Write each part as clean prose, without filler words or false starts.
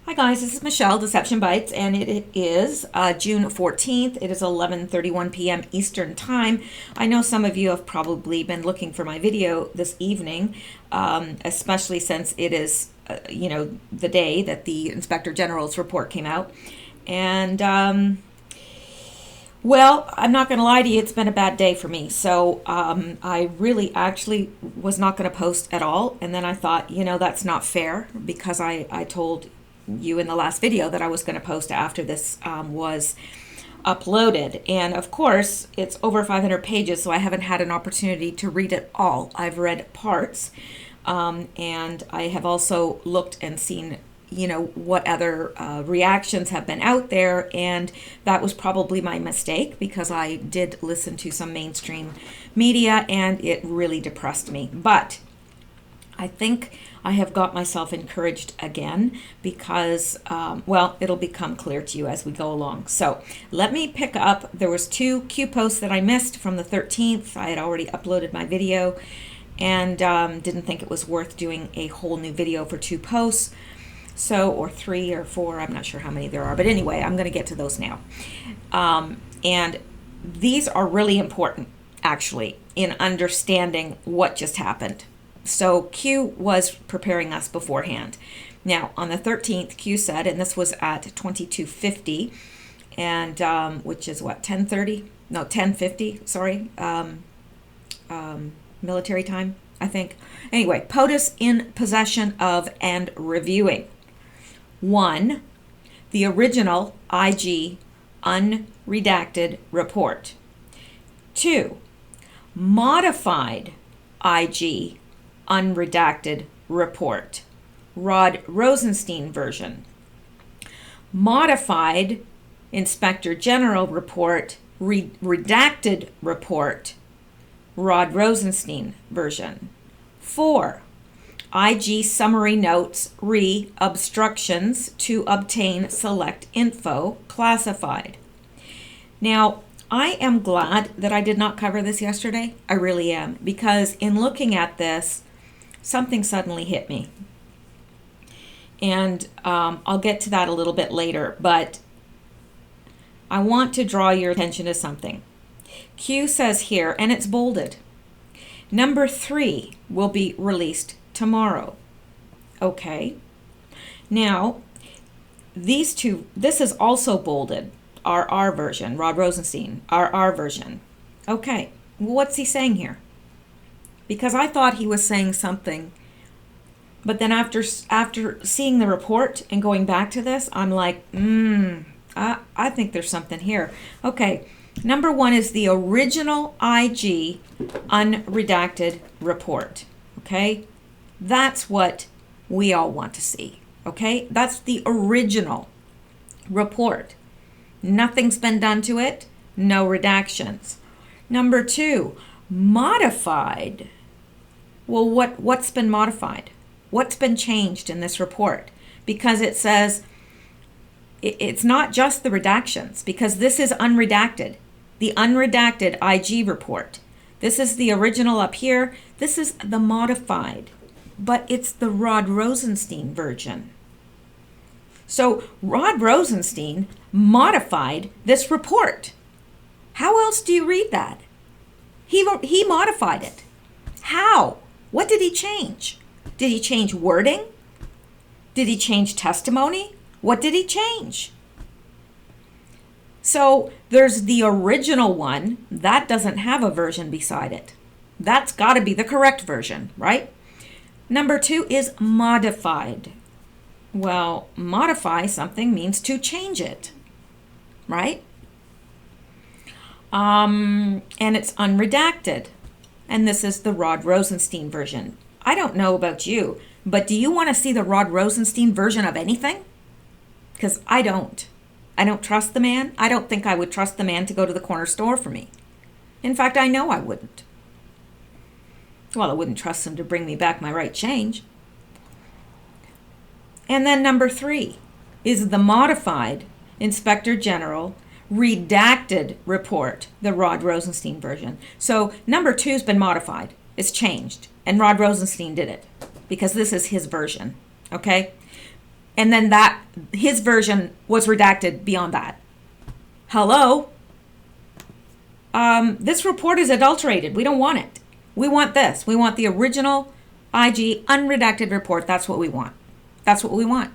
Hi guys, this is Michelle, Deception Bytes, and it is June 14th. It is 11:31 p.m. Eastern Time. I know some of you have probably been looking for my video this evening, especially since it is, the day that the Inspector General's report came out. And, well, I'm not going to lie to you, it's been a bad day for me. So I really actually was not going to post at all. And then I thought, that's not fair because I told you in the last video that I was going to post after this was uploaded. And of course, it's over 500 pages, so I haven't had an opportunity to read it all. I've read parts, and I have also looked and seen, what other reactions have been out there, and that was probably my mistake because I did listen to some mainstream media, and it really depressed me. But I think I have got myself encouraged again because, it'll become clear to you as we go along. So let me pick up. There was 2 Q posts that I missed from the 13th. I had already uploaded my video and didn't think it was worth doing a whole new video for 2 posts. So, or 3 or 4, I'm not sure how many there are. But anyway, I'm going to get to those now. And these are really important, actually, in understanding what just happened. So Q was preparing us beforehand. Now, on the 13th, Q said, and this was at 22:50, and which is what, 10:30? No, 10:50, sorry, military time, I think. Anyway, POTUS in possession of and reviewing. 1, the original IG unredacted report. 2, modified IG unredacted report, Rod Rosenstein version. Modified Inspector General report, redacted report, Rod Rosenstein version. 4, IG summary notes obstructions to obtain select info classified. Now, I am glad that I did not cover this yesterday. I really am, because in looking at this, something suddenly hit me. And I'll get to that a little bit later, but I want to draw your attention to something. Q says here, and it's bolded, number 3 will be released tomorrow. Okay. Now, these 2, this is also bolded, RR version, Rod Rosenstein, RR version. Okay, well, what's he saying here? Because I thought he was saying something, but then after seeing the report and going back to this, I'm like, I think there's something here. Okay, number 1 is the original IG unredacted report. Okay, that's what we all want to see. Okay, that's the original report. Nothing's been done to it, no redactions. Number 2, modified. Well, what's been modified? What's been changed in this report? Because it says it's not just the redactions, because this is unredacted. The unredacted IG report. This is the original up here. This is the modified, but it's the Rod Rosenstein version. So Rod Rosenstein modified this report. How else do you read that? He modified it. How? What did he change? Did he change wording? Did he change testimony? What did he change? So there's the original one. That doesn't have a version beside it. That's got to be the correct version, right? Number 2 is modified. Well, modify something means to change it, right? And it's unredacted. And this is the Rod Rosenstein version. I don't know about you, but do you want to see the Rod Rosenstein version of anything? Because I don't. I don't trust the man. I don't think I would trust the man to go to the corner store for me. In fact, I know I wouldn't. Well, I wouldn't trust him to bring me back my right change. And then number 3 is the modified Inspector General redacted report, the Rod Rosenstein version. So number 2's been modified. It's changed. And Rod Rosenstein did it because this is his version. Okay? And then his version was redacted beyond that. Hello? This report is adulterated. We don't want it. We want this. We want the original IG unredacted report. That's what we want. That's what we want.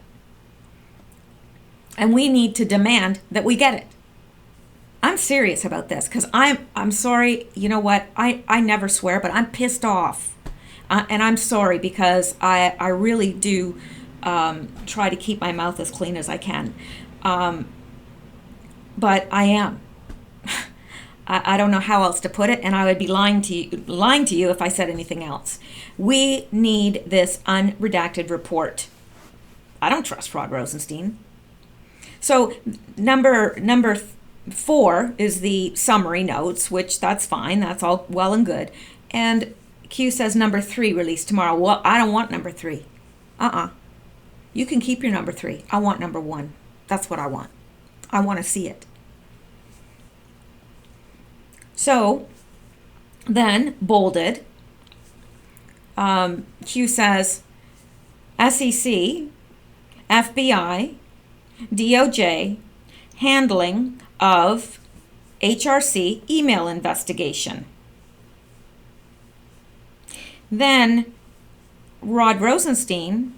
And we need to demand that we get it. I'm serious about this because I'm sorry. You know what? I never swear, but I'm pissed off. And I'm sorry because I really do try to keep my mouth as clean as I can. But I am. I don't know how else to put it, and I would be lying to you if I said anything else. We need this unredacted report. I don't trust Rod Rosenstein. So number 4 is the summary notes, which that's fine. That's all well and good. And Q says number 3 released tomorrow. Well, I don't want number 3. You can keep your number 3. I want number 1. That's what I want. I want to see it. So then, bolded, Q says SEC, FBI, DOJ, handling of HRC email investigation. Then Rod Rosenstein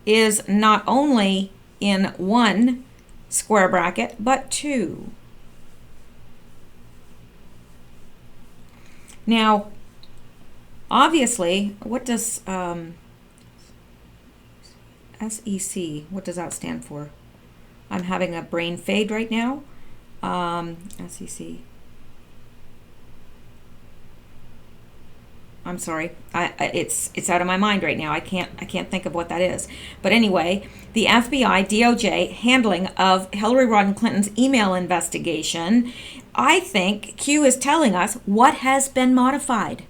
is not only in 1 square bracket, but 2. Now, obviously, what does SEC, what does that stand for? I'm having a brain fade right now. SEC. I'm sorry. It's out of my mind right now. I can't think of what that is. But anyway, the FBI DOJ handling of Hillary Rodham Clinton's email investigation. I think Q is telling us what has been modified.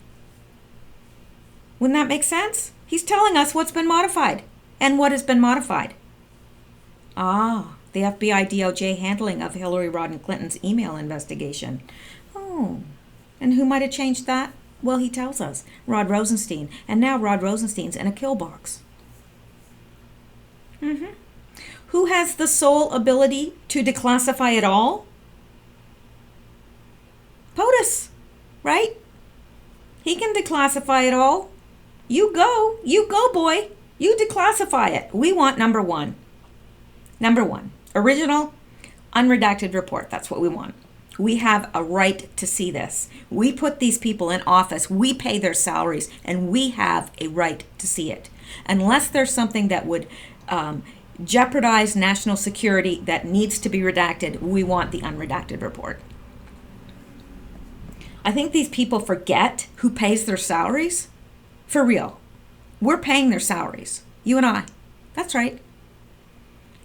Wouldn't that make sense? He's telling us what's been modified and what has been modified. The FBI DOJ handling of Hillary Rodham Clinton's email investigation. Oh, and who might have changed that? Well, he tells us, Rod Rosenstein. And now Rod Rosenstein's in a kill box. Who has the sole ability to declassify it all? POTUS, right? He can declassify it all. You go, boy. You declassify it. We want number 1. Number 1, original, unredacted report. That's what we want. We have a right to see this. We put these people in office. We pay their salaries, and we have a right to see it. Unless there's something that would jeopardize national security that needs to be redacted, we want the unredacted report. I think these people forget who pays their salaries. For real. We're paying their salaries. You and I. That's right.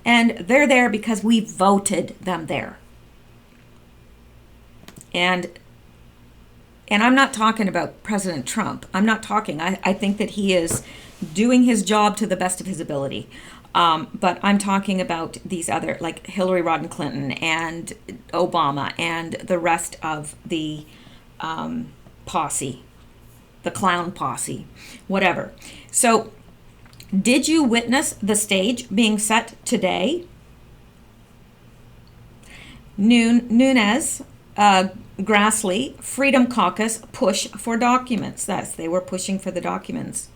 And they're there because we voted them there. And I'm not talking about President Trump. I think that he is doing his job to the best of his ability. But I'm talking about these other, like Hillary Rodham Clinton and Obama and the rest of the posse, the clown posse, whatever. So, did you witness the stage being set today? Nunes, Grassley, Freedom Caucus push for documents. They were pushing for the documents.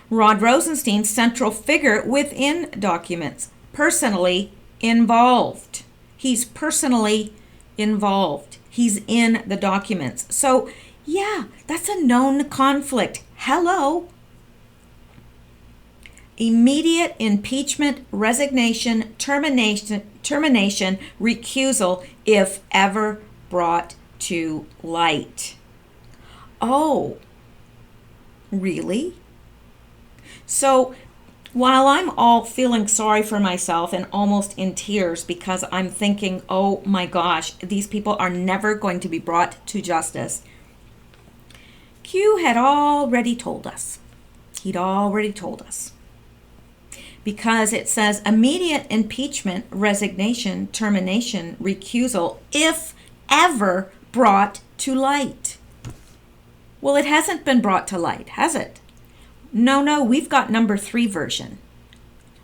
Rod Rosenstein, central figure within documents, personally involved. He's personally involved. He's in the documents. So, yeah, that's a known conflict. Hello. Immediate impeachment, resignation, termination, recusal, if ever brought to light. Oh, really? So, while I'm all feeling sorry for myself and almost in tears because I'm thinking, oh my gosh, these people are never going to be brought to justice, Q had already told us. He'd already told us. Because it says immediate impeachment, resignation, termination, recusal, if ever brought to light. Well, it hasn't been brought to light, has it? No, we've got number 3 version.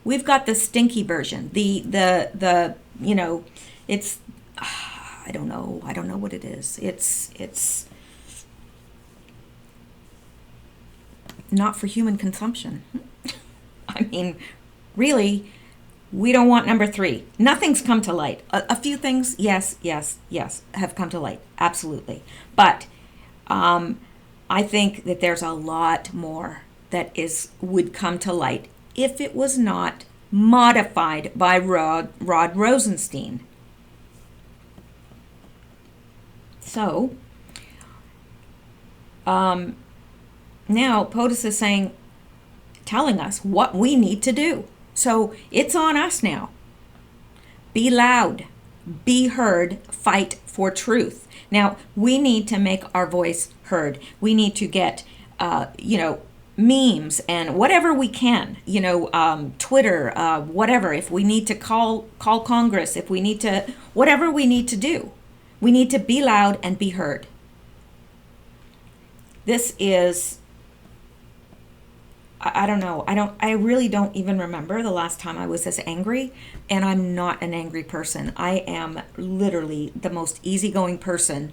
We've got the stinky version. The you know, it's I don't know what it is. It's not for human consumption. I mean, really, we don't want number 3. Nothing's come to light. A few things, yes, have come to light, absolutely. But I think that there's a lot more that would come to light if it was not modified by Rod Rosenstein. So, now POTUS is telling us what we need to do. So it's on us now. Be loud, be heard, fight for truth. Now, we need to make our voice heard. We need to get, memes and whatever we can, Twitter, whatever. If we need to call Congress, if we need to, whatever we need to do, we need to be loud and be heard. This is, I don't know. I really don't even remember the last time I was this angry, and I'm not an angry person. I am literally the most easygoing person.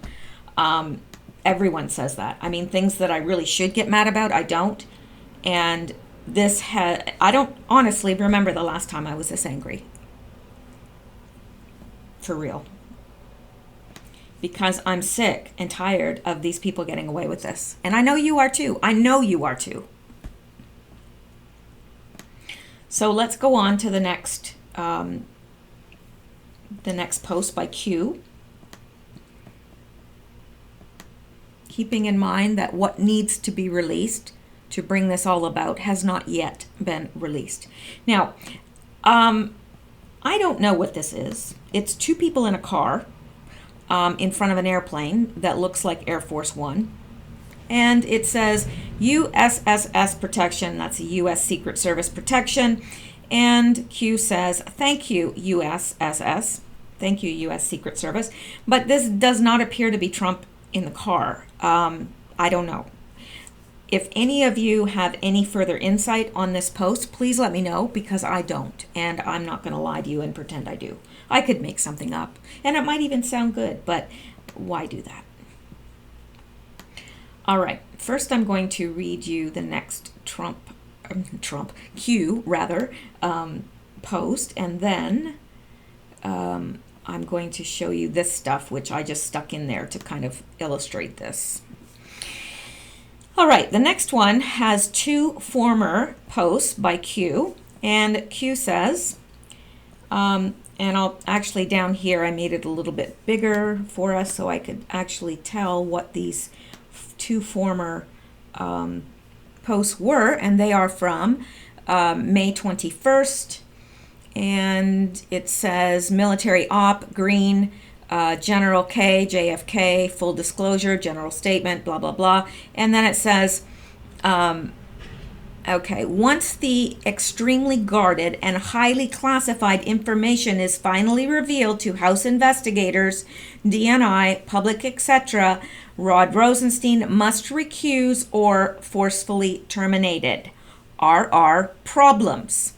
Everyone says that. I mean, things that I really should get mad about, I don't. And I don't honestly remember the last time I was this angry. For real. Because I'm sick and tired of these people getting away with this. And I know you are too. I know you are too. So let's go on to the next post by Q. Keeping in mind that what needs to be released to bring this all about has not yet been released. Now, I don't know what this is. It's 2 people in a car in front of an airplane that looks like Air Force One. And it says USSS protection. That's a U.S. Secret Service protection. And Q says, thank you, USSS. Thank you, U.S. Secret Service. But this does not appear to be Trump in the car. I don't know. If any of you have any further insight on this post, please let me know, because I don't. And I'm not going to lie to you and pretend I do. I could make something up. And it might even sound good, but why do that? All right, first I'm going to read you the next Q post, and then I'm going to show you this stuff, which I just stuck in there to kind of illustrate this. All right, the next one has 2 former posts by Q, and Q says, and I'll actually down here, I made it a little bit bigger for us so I could actually tell what these 2 former posts were, and they are from May 21st, and it says military op, green, General K, JFK, full disclosure, general statement, blah, blah, blah, and then it says, okay, once the extremely guarded and highly classified information is finally revealed to House investigators, DNI, public, etc., Rod Rosenstein must recuse or forcefully terminated. RR problems.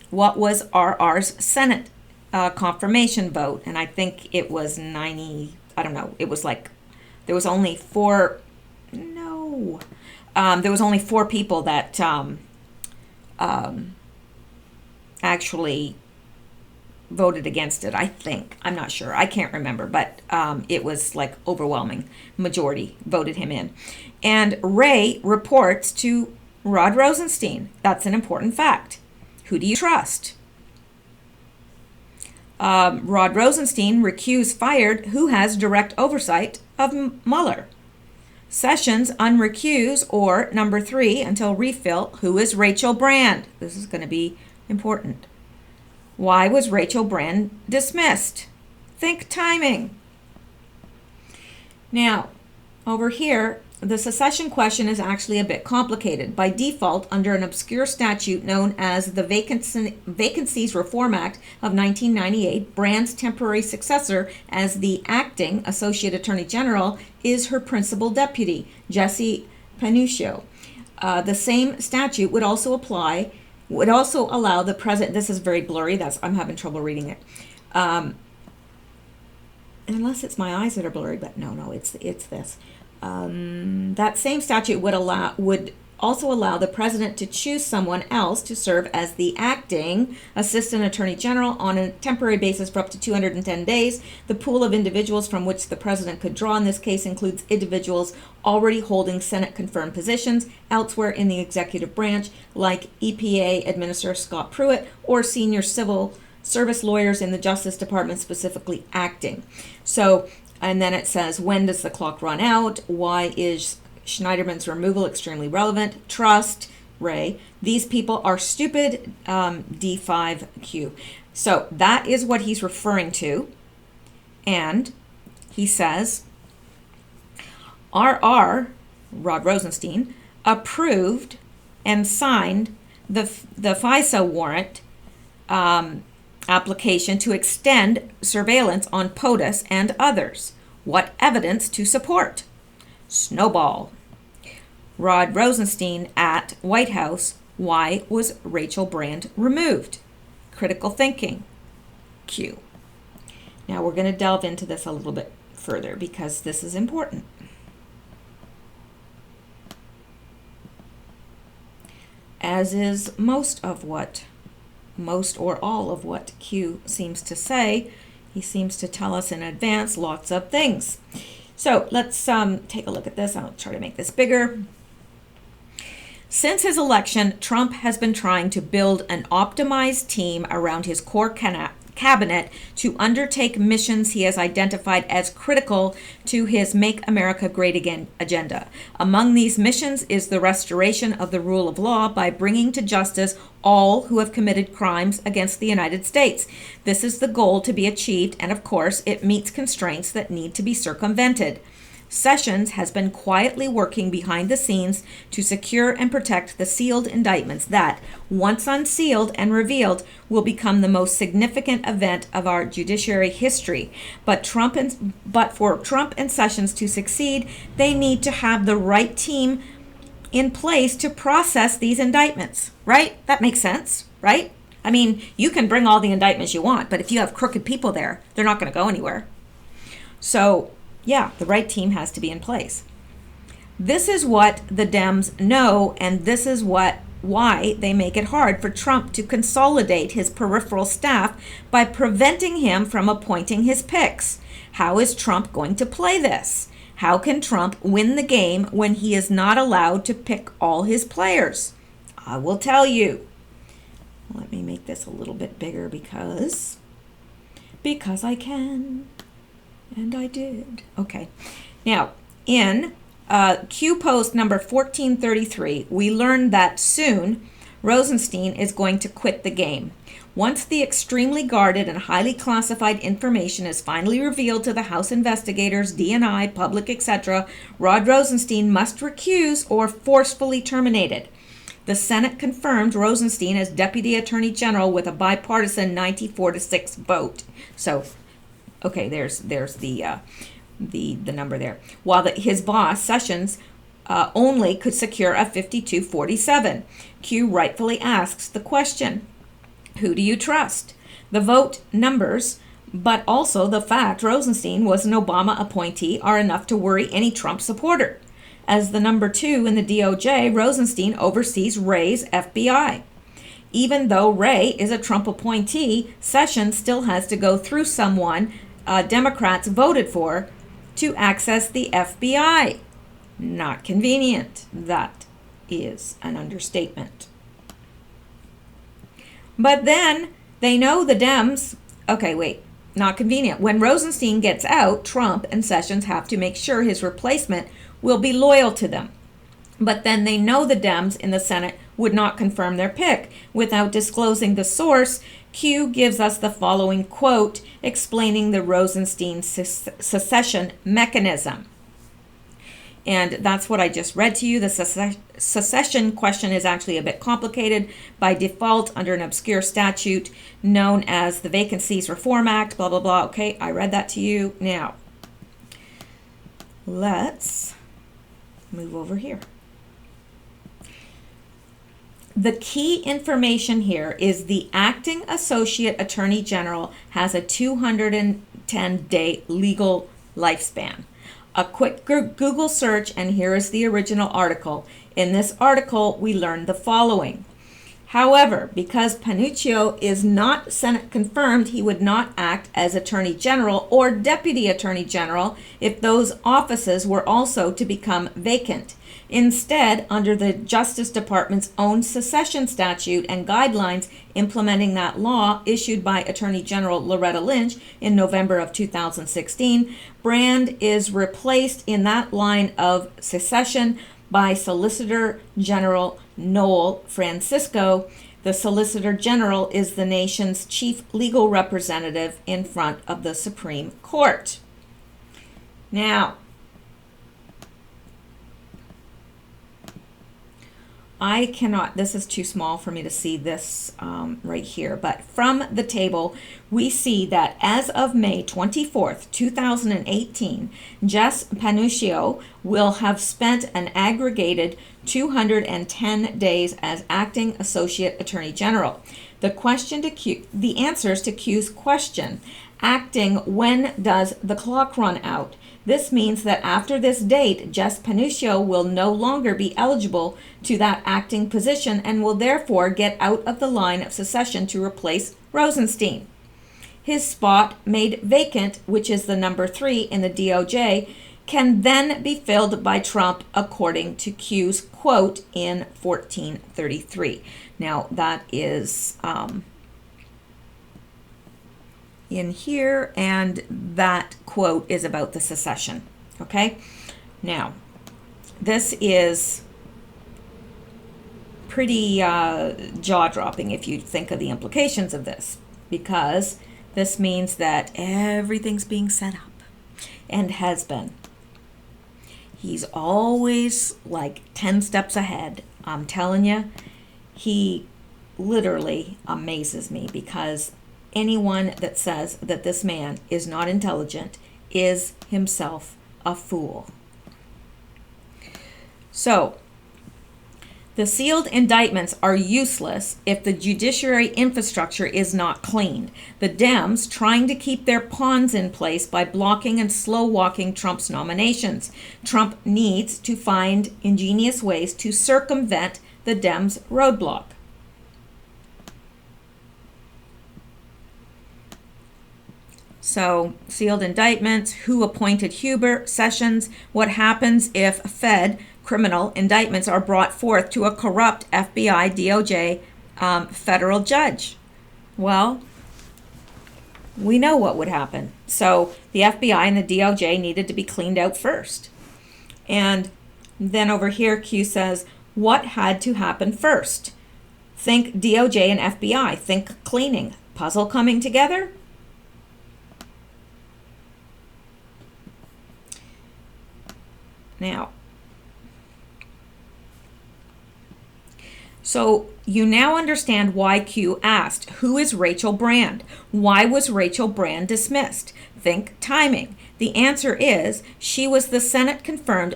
What was RR's Senate confirmation vote? And I think it was 90, I don't know, it was like, there was only 4, no, there was only 4 people that actually voted against it, I think. I'm not sure. I can't remember, but it was like overwhelming majority voted him in. And Ray reports to Rod Rosenstein. That's an important fact. Who do you trust? Rod Rosenstein recused fired who has direct oversight of Mueller. Sessions unrecuse, or number 3 until refill, who is Rachel Brand? This is going to be important. Why was Rachel Brand dismissed? Think timing. Now, over here, the secession question is actually a bit complicated. By default, under an obscure statute known as the Vacancies Reform Act of 1998, Brand's temporary successor as the acting Associate Attorney General is her principal deputy, Jesse Panuccio. The same statute would also apply would also allow the president, this is very blurry, I'm having trouble reading it. Unless it's my eyes that are blurry, but no, it's this. That same statute would also allow the president to choose someone else to serve as the acting assistant attorney general on a temporary basis for up to 210 days. The pool of individuals from which the president could draw in this case includes individuals already holding Senate confirmed positions elsewhere in the executive branch, like EPA Administrator Scott Pruitt or senior civil service lawyers in the Justice Department, specifically acting. So, and then it says, when does the clock run out? Why is Schneiderman's removal extremely relevant? Trust, Ray. These people are stupid, D5Q. So that is what he's referring to. And he says, RR, Rod Rosenstein, approved and signed the FISA warrant application to extend surveillance on POTUS and others. What evidence to support? Snowball. Rod Rosenstein at White House. Why was Rachel Brand removed? Critical thinking. Q. Now we're going to delve into this a little bit further because this is important. As is most or all of what Q seems to say. He seems to tell us in advance lots of things. So let's take a look at this. I'll try to make this bigger. Since his election, Trump has been trying to build an optimized team around his core cabinet to undertake missions he has identified as critical to his Make America Great Again agenda. Among these missions is the restoration of the rule of law by bringing to justice all who have committed crimes against the United States. This is the goal to be achieved, and of course, it meets constraints that need to be circumvented. Sessions has been quietly working behind the scenes to secure and protect the sealed indictments that, once unsealed and revealed, will become the most significant event of our judiciary history. But for Trump and Sessions to succeed, they need to have the right team in place to process these indictments, right? That makes sense, right? I mean, you can bring all the indictments you want, but if you have crooked people there, they're not going to go anywhere. So, yeah, the right team has to be in place. This is what the Dems know, and this is why they make it hard for Trump to consolidate his peripheral staff by preventing him from appointing his picks. How is Trump going to play this? How can Trump win the game when he is not allowed to pick all his players? I will tell you. Let me make this a little bit bigger because I can. And I did. Okay. Now, in Q post number 1433, we learned that soon Rosenstein is going to quit the game. Once the extremely guarded and highly classified information is finally revealed to the House investigators, DNI, public, etc., Rod Rosenstein must recuse or forcefully terminated. The Senate confirmed Rosenstein as Deputy Attorney General with a bipartisan 94-6 vote. So, okay, there's the number there. While his boss, Sessions, only could secure a 52-47. Q rightfully asks the question, who do you trust? The vote numbers, but also the fact Rosenstein was an Obama appointee are enough to worry any Trump supporter. As the number 2 in the DOJ, Rosenstein oversees Wray's FBI. Even though Wray is a Trump appointee, Sessions still has to go through someone Democrats voted for to access the FBI. Not convenient. That is an understatement. But then they know the Dems. Okay, wait. Not convenient. When Rosenstein gets out, Trump and Sessions have to make sure his replacement will be loyal to them. But then they know the Dems in the Senate would not confirm their pick. Without disclosing the source, Q gives us the following quote explaining the Rosenstein secession mechanism. And that's what I just read to you. The secession question is actually a bit complicated. By default, under an obscure statute known as the Vacancies Reform Act, blah, blah, blah. Okay, I read that to you. Now, let's move over here. the key information here is the acting associate attorney general has a 210-day legal lifespan. A quick Google search, and here is the original article. In this article, we learned the following. However, because Panuccio is not Senate confirmed, he would not act as Attorney General or Deputy Attorney General if those offices were also to become vacant. Instead, under the Justice Department's own secession statute and guidelines implementing that law issued by Attorney General Loretta Lynch in November of 2016, Brand is replaced in that line of secession by Solicitor General Noel Francisco. The Solicitor General is the nation's chief legal representative in front of the Supreme Court. Now, I cannot, this is too small for me to see this right here, but from the table, we see that as of May 24th, 2018, Jess Panuccio will have spent an aggregated 210 days as acting Associate Attorney General. The answers to Q's question, acting when does the clock run out? This means that after this date, Jess Panuccio will no longer be eligible to that acting position and will therefore get out of the line of succession to replace Rosenstein. His spot, made vacant, which is the number 3 in the DOJ, can then be filled by Trump according to Q's quote in 1433. Now that is in here, and that quote is about the secession. Okay, now this is pretty jaw-dropping if you think of the implications of this, because this means that everything's being set up and has been. He's always like 10 steps ahead. I'm telling you, he literally amazes me, because anyone that says that this man is not intelligent is himself a fool. So, the sealed indictments are useless if the judiciary infrastructure is not clean. The Dems trying to keep their pawns in place by blocking and slow-walking Trump's nominations. Trump needs to find ingenious ways to circumvent the Dems' roadblock. So, sealed indictments, who appointed Huber, Sessions, what happens if Fed criminal indictments are brought forth to a corrupt FBI, DOJ federal judge? Well, we know what would happen. So the FBI and the DOJ needed to be cleaned out first. And then over here, Q says, what had to happen first? Think DOJ and FBI, think cleaning, puzzle coming together? Now, so you now understand why Q asked, who is Rachel Brand? Why was Rachel Brand dismissed? Think timing. The answer is she was the Senate-confirmed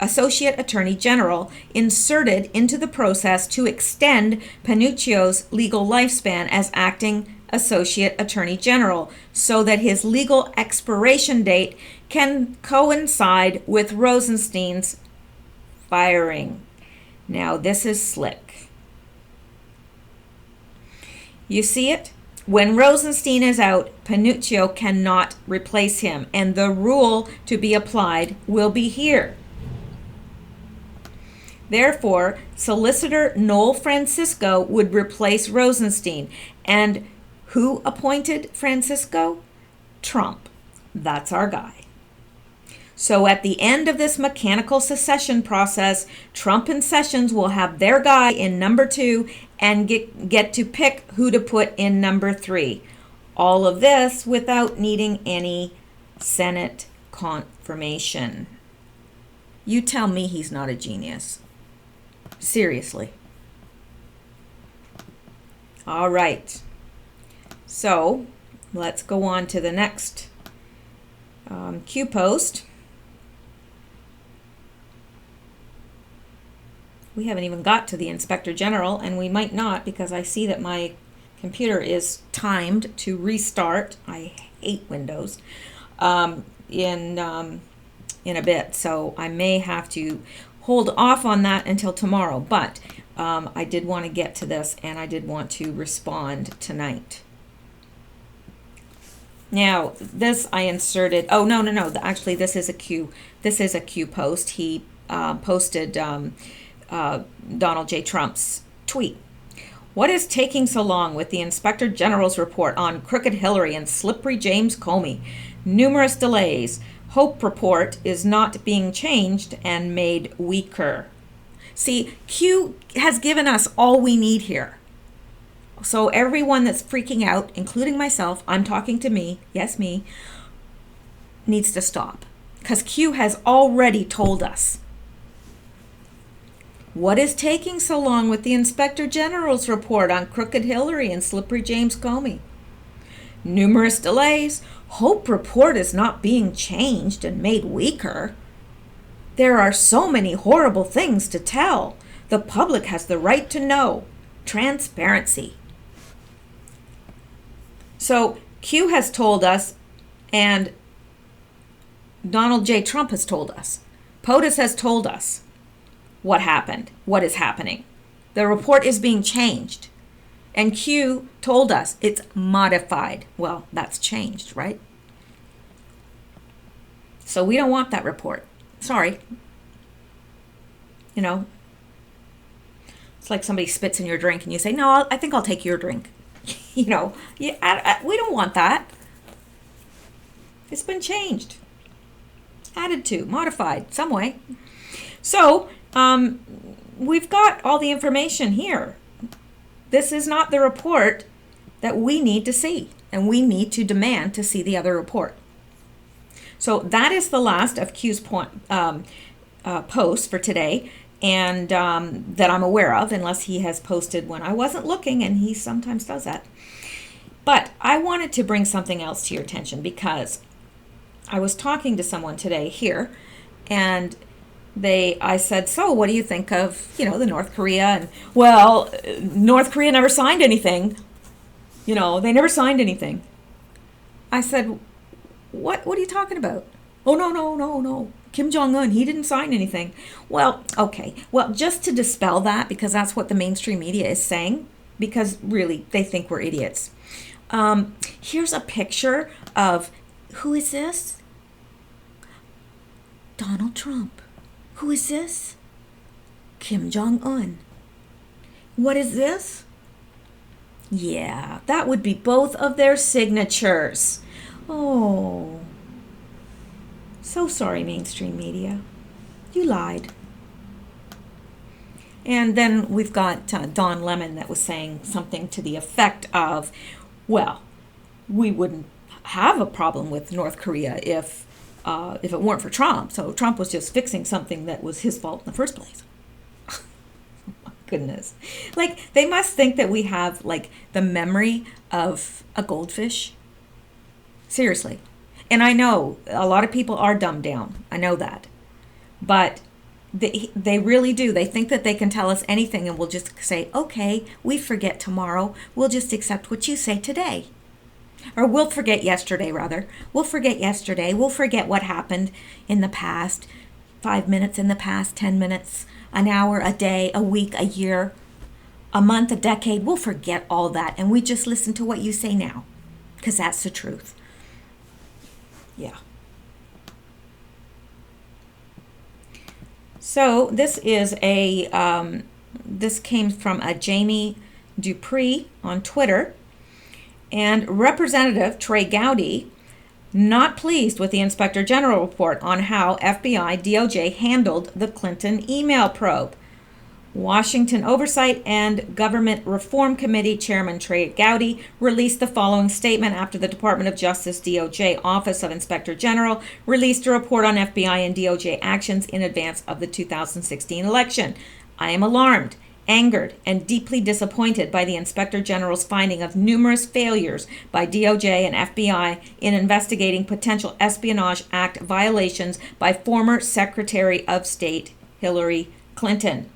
Associate Attorney General inserted into the process to extend Panuccio's legal lifespan as acting Associate Attorney General so that his legal expiration date can coincide with Rosenstein's firing. Now, this is slick. You see it? When Rosenstein is out, Panuccio cannot replace him, and the rule to be applied will be here. Therefore, Solicitor Noel Francisco would replace Rosenstein. And who appointed Francisco? Trump. That's our guy. So at the end of this mechanical secession process, Trump and Sessions will have their guy in number 2 and get to pick who to put in number 3. All of this without needing any Senate confirmation. You tell me he's not a genius. Seriously. All right. So let's go on to the next Q post. We haven't even got to the Inspector General, and we might not because I see that my computer is timed to restart. I hate Windows in a bit, so I may have to hold off on that until tomorrow. But I did want to get to this, and I did want to respond tonight. Now, this I inserted. Oh, no. Actually, this is a Q. This is a Q post. He posted Donald J. Trump's tweet. What is taking so long with the Inspector General's report on Crooked Hillary and Slippery James Comey? Numerous delays. Hope report is not being changed and made weaker. See, Q has given us all we need here. So everyone that's freaking out, including myself, I'm talking to me, yes, me, needs to stop. Because Q has already told us. What is taking so long with the Inspector General's report on Crooked Hillary and Slippery James Comey? Numerous delays. Hope report is not being changed and made weaker. There are so many horrible things to tell. The public has the right to know. Transparency. So Q has told us, and Donald J. Trump has told us. POTUS has told us what happened, what is happening. The report is being changed. And Q told us it's modified. Well, that's changed, right? So we don't want that report. Sorry. You know, it's like somebody spits in your drink and you say, no, I think I'll take your drink. You know, we don't want that. It's been changed, added to, modified, some way. So we've got all the information here. This is not the report that we need to see, and we need to demand to see the other report. So that is the last of Q's posts for today, and that I'm aware of, unless he has posted when I wasn't looking, and he sometimes does that. But I wanted to bring something else to your attention, because I was talking to someone today here, and I said, so what do you think of, the North Korea? And, well, North Korea never signed anything. They never signed anything. I said, what are you talking about? Oh, no. Kim Jong-un, he didn't sign anything. Well, okay. Well, just to dispel that, because that's what the mainstream media is saying, because really, they think we're idiots. Here's a picture of, who is this? Donald Trump. Who is this? Kim Jong-un. What is this? Yeah, that would be both of their signatures. Oh, so sorry, mainstream media. You lied. And then we've got Don Lemon that was saying something to the effect of, well, we wouldn't have a problem with North Korea if it weren't for Trump. So Trump was just fixing something that was his fault in the first place. Oh my goodness. Like, they must think that we have, like, the memory of a goldfish. Seriously. And I know a lot of people are dumbed down. I know that. But they really do. They think that they can tell us anything and we'll just say, okay, we forget tomorrow. We'll just accept what you say today. Or we'll forget yesterday, rather. We'll forget yesterday. We'll forget what happened in the past. 5 minutes in the past, 10 minutes, an hour, a day, a week, a year, a month, a decade. We'll forget all that. And we just listen to what you say now. Because that's the truth. Yeah. So this is this came from a Jamie Dupree on Twitter. And Representative Trey Gowdy, not pleased with the Inspector General report on how FBI DOJ handled the Clinton email probe. Washington Oversight and Government Reform Committee Chairman Trey Gowdy released the following statement after the Department of Justice DOJ Office of Inspector General released a report on FBI and DOJ actions in advance of the 2016 election. I am alarmed, angered, and deeply disappointed by the Inspector General's finding of numerous failures by DOJ and FBI in investigating potential Espionage Act violations by former Secretary of State Hillary Clinton.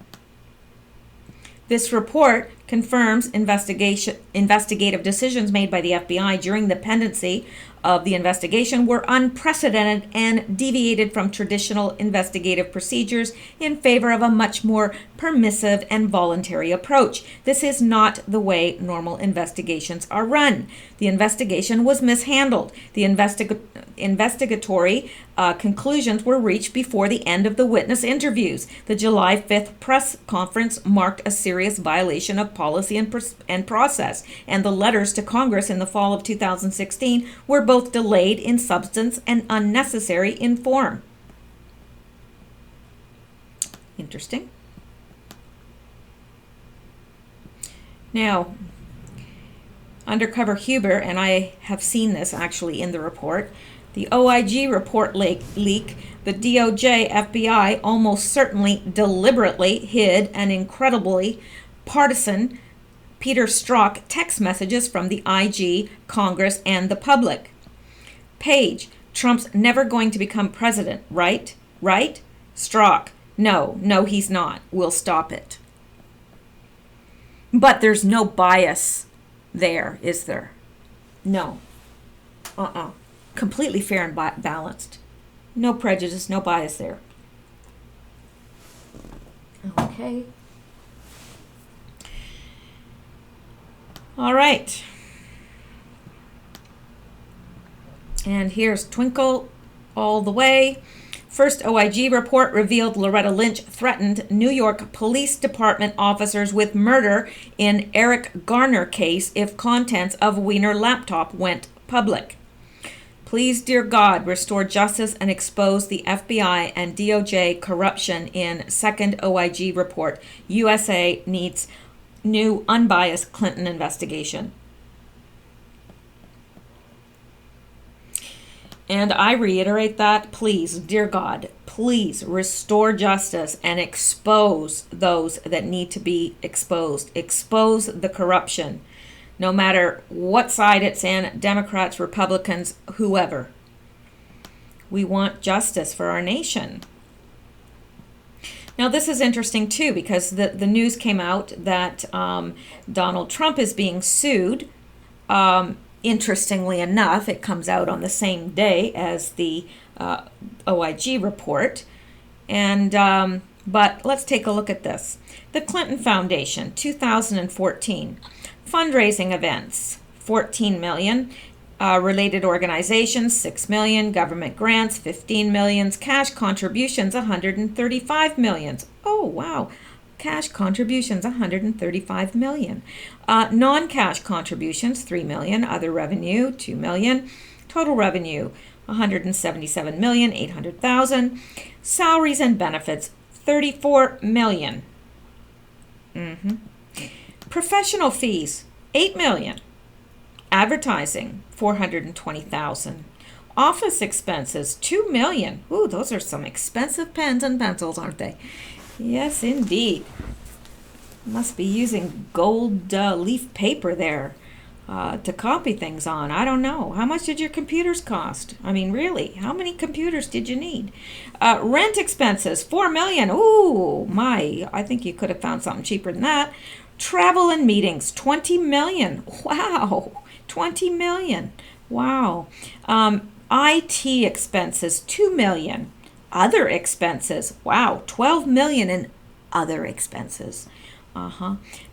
This report confirms investigative decisions made by the FBI during the pendency of the investigation were unprecedented and deviated from traditional investigative procedures in favor of a much more permissive and voluntary approach. This is not the way normal investigations are run. The investigation was mishandled. The investigatory conclusions were reached before the end of the witness interviews. The July 5th press conference marked a serious violation of policy and process, and the letters to Congress in the fall of 2016 were both delayed in substance and unnecessary in form. Interesting. Now, Undercover Huber, and I have seen this actually in the report, the OIG report leak, the DOJ FBI almost certainly deliberately hid an incredibly partisan Peter Strzok text messages from the IG, Congress, and the public. Page, Trump's never going to become president, right? Right? Strzok, no, he's not. We'll stop it. But there's no bias there, is there? No. Completely fair and balanced. No prejudice, no bias there. Okay. All right. And here's Twinkle all the way. First OIG report revealed Loretta Lynch threatened New York Police Department officers with murder in Eric Garner case if contents of Wiener laptop went public. Please, dear God, restore justice and expose the FBI and DOJ corruption in second OIG report. USA needs new unbiased Clinton investigation. And I reiterate that, please, dear God, please restore justice and expose those that need to be exposed. Expose the corruption, no matter what side it's in, Democrats, Republicans, whoever. We want justice for our nation. Now, this is interesting, too, because the news came out that Donald Trump is being sued. Interestingly enough, it comes out on the same day as the OIG report. And but let's take a look at this. The Clinton Foundation, 2014. Fundraising events, $14 million. Related organizations, $6 million. Government grants, $15 million. Cash contributions, $135 million. Oh, wow. Cash contributions, $135 million. Non-cash contributions, $3 million. Other revenue, $2 million. Total revenue, $177,800,000. Salaries and benefits, $34 million. Professional fees, $8 million. Advertising, $420,000. Office expenses, $2 million. Ooh, those are some expensive pens and pencils, aren't they? Yes, indeed. Must be using gold leaf paper there to copy things on. I don't know. How much did your computers cost? I mean, really, how many computers did you need? Rent expenses, $4 million. Ooh, my, I think you could have found something cheaper than that. Travel and meetings, $20 million. Wow, $20 million. Wow. IT expenses, $2 million. Other expenses, wow, $12 million in other expenses.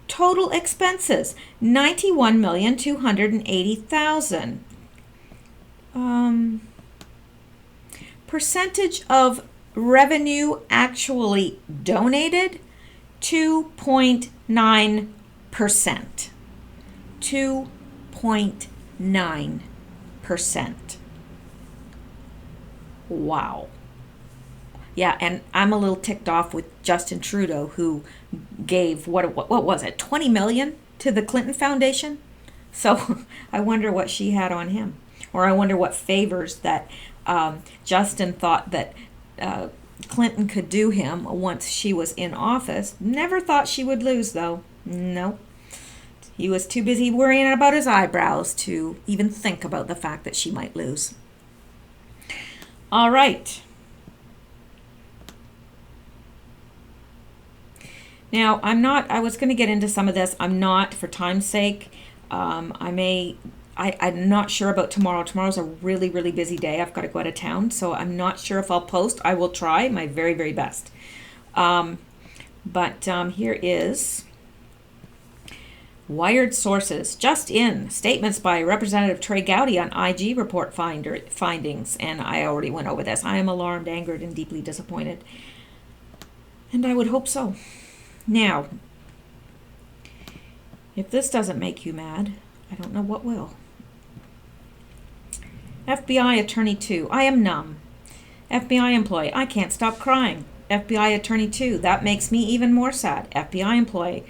Total expenses, $91,280,000. Percentage of revenue actually donated, 2.9%. 2.9%. Wow. Yeah, and I'm a little ticked off with Justin Trudeau, who gave, what was it, $20 million to the Clinton Foundation? So I wonder what she had on him. Or I wonder what favors that Justin thought that Clinton could do him once she was in office. Never thought she would lose, though. No. He was too busy worrying about his eyebrows to even think about the fact that she might lose. All right. Now, I was going to get into some of this. I'm not, for time's sake. I'm not sure about tomorrow. Tomorrow's a really, really busy day. I've got to go out of town, so I'm not sure if I'll post. I will try my very, very best. But here is Wired sources. Just in. Statements by Representative Trey Gowdy on IG report findings. And I already went over this. I am alarmed, angered, and deeply disappointed. And I would hope so. Now, if this doesn't make you mad, I don't know what will. FBI Attorney 2. I am numb. FBI employee. I can't stop crying. FBI Attorney 2. That makes me even more sad. FBI employee.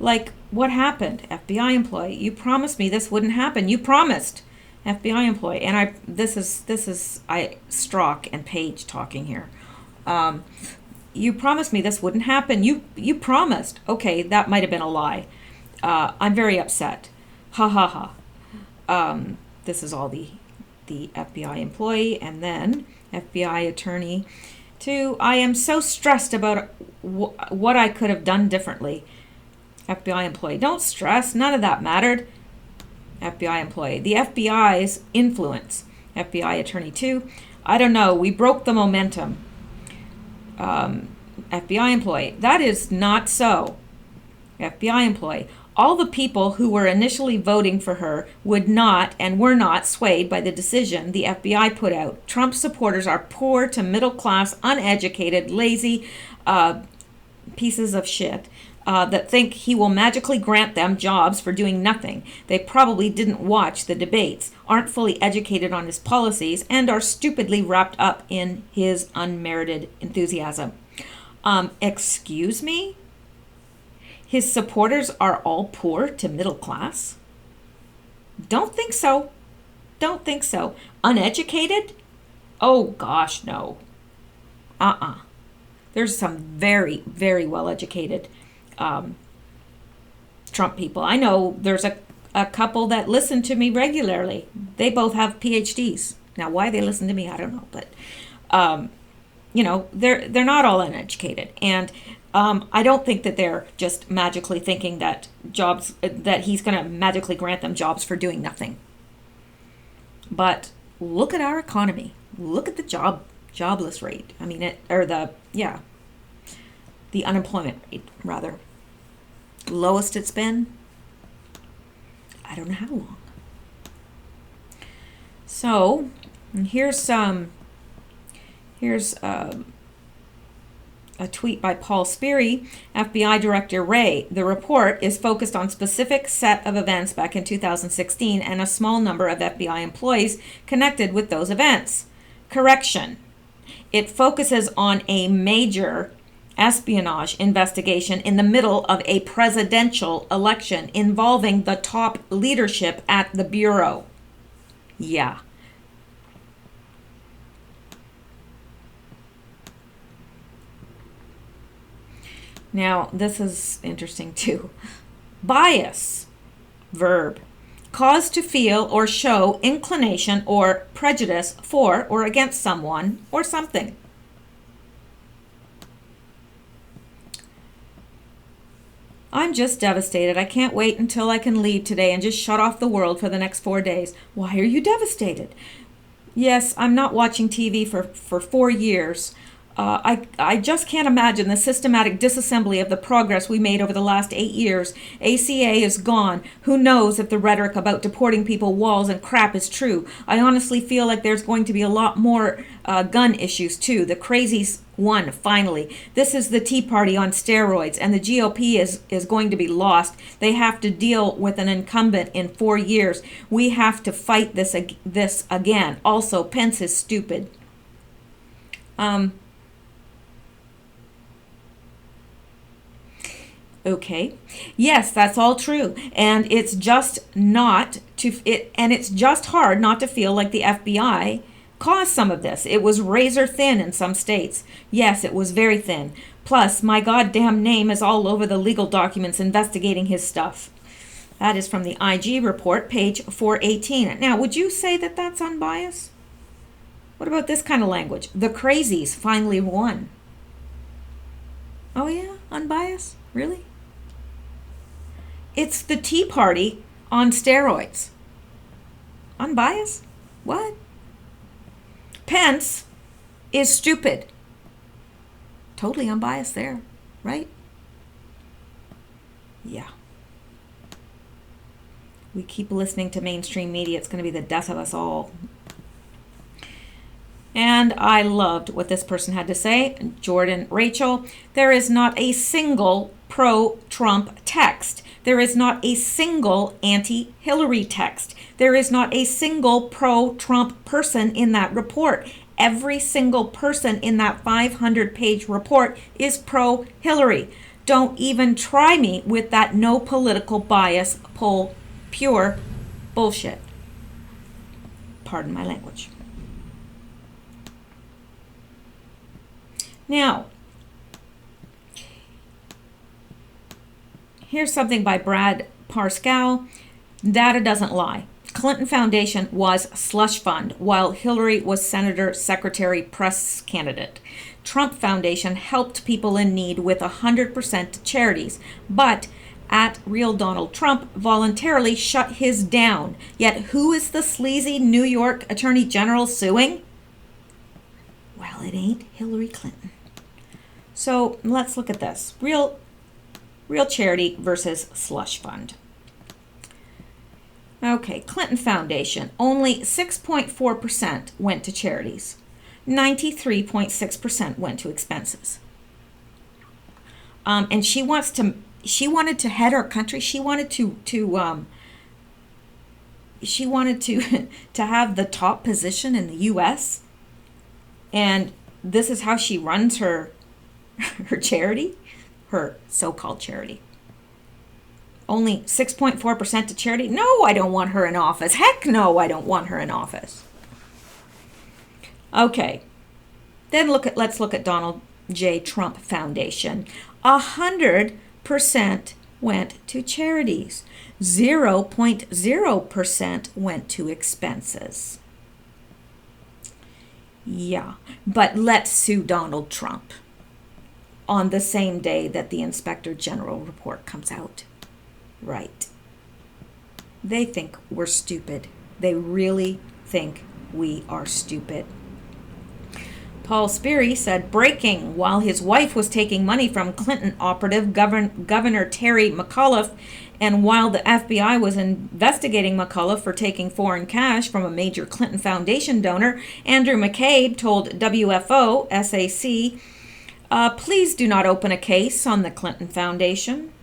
Like, what happened? FBI employee. You promised me this wouldn't happen. You promised. FBI employee. And this is Strzok and Page talking here. You promised me this wouldn't happen. You promised. Okay, that might have been a lie. I'm very upset. Ha ha ha. This is all the FBI employee, and then FBI attorney 2. I am so stressed about what I could have done differently. FBI employee. Don't stress. None of that mattered. FBI employee. The FBI's influence. FBI attorney 2. I don't know. We broke the momentum. FBI employee. That is not so. FBI employee. All the people who were initially voting for her would not and were not swayed by the decision the FBI put out. Trump supporters are poor to middle class, uneducated, lazy pieces of shit that think he will magically grant them jobs for doing nothing. They probably didn't watch the debates, aren't fully educated on his policies, and are stupidly wrapped up in his unmerited enthusiasm. Excuse me? His supporters are all poor to middle class? Don't think so. Don't think so. Uneducated? Oh gosh, no. There's some very, very well-educated Trump people. I know there's a couple that listen to me regularly. They both have PhDs. Now, why they listen to me, I don't know. But, they're not all uneducated. And I don't think that they're just magically thinking that he's going to magically grant them jobs for doing nothing. But look at our economy. Look at the jobless rate. I mean, the unemployment rate, rather. Lowest it's been, I don't know how long. So, here's a tweet by Paul Sperry, FBI Director Ray. The report is focused on specific set of events back in 2016 and a small number of FBI employees connected with those events. Correction. It focuses on a major espionage investigation in the middle of a presidential election involving the top leadership at the Bureau. Yeah. Now, this is interesting too. Bias, verb, cause to feel or show inclination or prejudice for or against someone or something. I'm just devastated. I can't wait until I can leave today and just shut off the world for the next 4 days. Why are you devastated? Yes, I'm not watching TV for 4 years. I just can't imagine the systematic disassembly of the progress we made over the last 8 years. ACA is gone. Who knows if the rhetoric about deporting people, walls, and crap is true. I honestly feel like there's going to be a lot more gun issues too. The crazies won, finally. This is the Tea Party on steroids, and the GOP is going to be lost. They have to deal with an incumbent in 4 years. We have to fight this again. Also, Pence is stupid. Okay. Yes, that's all true. And it's just it's just hard not to feel like the FBI caused some of this. It was razor thin in some states. Yes, it was very thin. Plus, my goddamn name is all over the legal documents investigating his stuff. That is from the IG report, page 418. Now, would you say that that's unbiased? What about this kind of language? The crazies finally won. Oh yeah, unbiased? Really? It's the Tea Party on steroids. Unbiased? What? Pence is stupid. Totally unbiased there, right? Yeah. We keep listening to mainstream media, it's going to be the death of us all. And I loved what this person had to say. Jordan Rachel, there is not a single pro-Trump text. There is not a single anti-Hillary text. There is not a single pro-Trump person in that report. Every single person in that 500-page report is pro-Hillary. Don't even try me with that no political bias poll. Pure bullshit. Pardon my language. Now, here's something by Brad Parscale. Data doesn't lie. Clinton Foundation was slush fund, while Hillary was senator, secretary, press candidate. Trump Foundation helped people in need with 100% to charities, but at Real Donald Trump voluntarily shut his down. Yet who is the sleazy New York Attorney General suing? Well, it ain't Hillary Clinton. So let's look at this. Real charity versus slush fund. Okay, Clinton Foundation, only 6.4% went to charities. 93.6% went to expenses. And she wanted to head our country. She wanted to to have the top position in the U.S. And this is how she runs her charity, her so-called charity. Only 6.4% to charity. No, I don't want her in office. Heck no, I don't want her in office. Okay. Then let's look at Donald J. Trump Foundation. 100% went to charities. 0.0% went to expenses. Yeah, but let's sue Donald Trump on the same day that the Inspector General report comes out. Right. They think we're stupid. They really think we are stupid. Paul Sperry said, breaking, while his wife was taking money from Clinton operative Governor Terry McAuliffe, and while the FBI was investigating McAuliffe for taking foreign cash from a major Clinton Foundation donor, Andrew McCabe told WFO SAC, please do not open a case on the Clinton Foundation.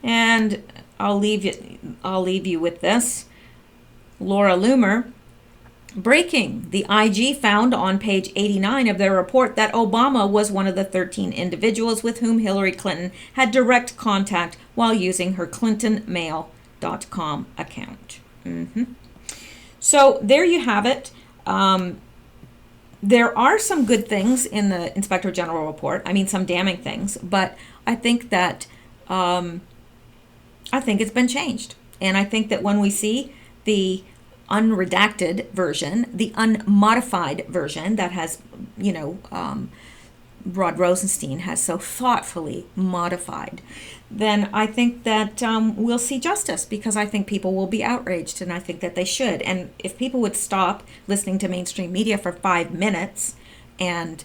And I'll leave you with this. Laura Loomer, breaking. The IG found on page 89 of their report that Obama was one of the 13 individuals with whom Hillary Clinton had direct contact while using her ClintonMail.com account. So there you have it. There are some good things in the Inspector General report. I mean, some damning things, but I think that it's been changed. And I think that when we see the unredacted version, the unmodified version that has, Rod Rosenstein has so thoughtfully modified, then I think that we'll see justice, because I think people will be outraged, and I think that they should. And if people would stop listening to mainstream media for 5 minutes and,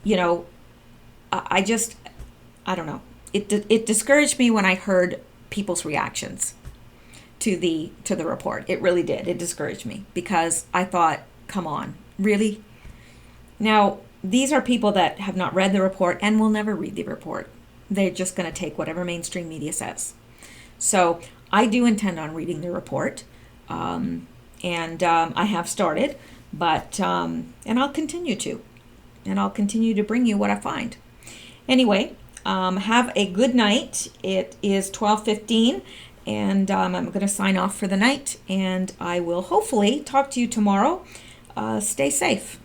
I don't know. It discouraged me when I heard people's reactions to the report. It really did. It discouraged me, because I thought, come on, really? Now, these are people that have not read the report and will never read the report. They're just going to take whatever mainstream media says. So I do intend on reading the report, and I have started, but and I'll continue to, bring you what I find. Anyway, have a good night. It is 12:15. And I'm going to sign off for the night, and I will hopefully talk to you tomorrow. Stay safe.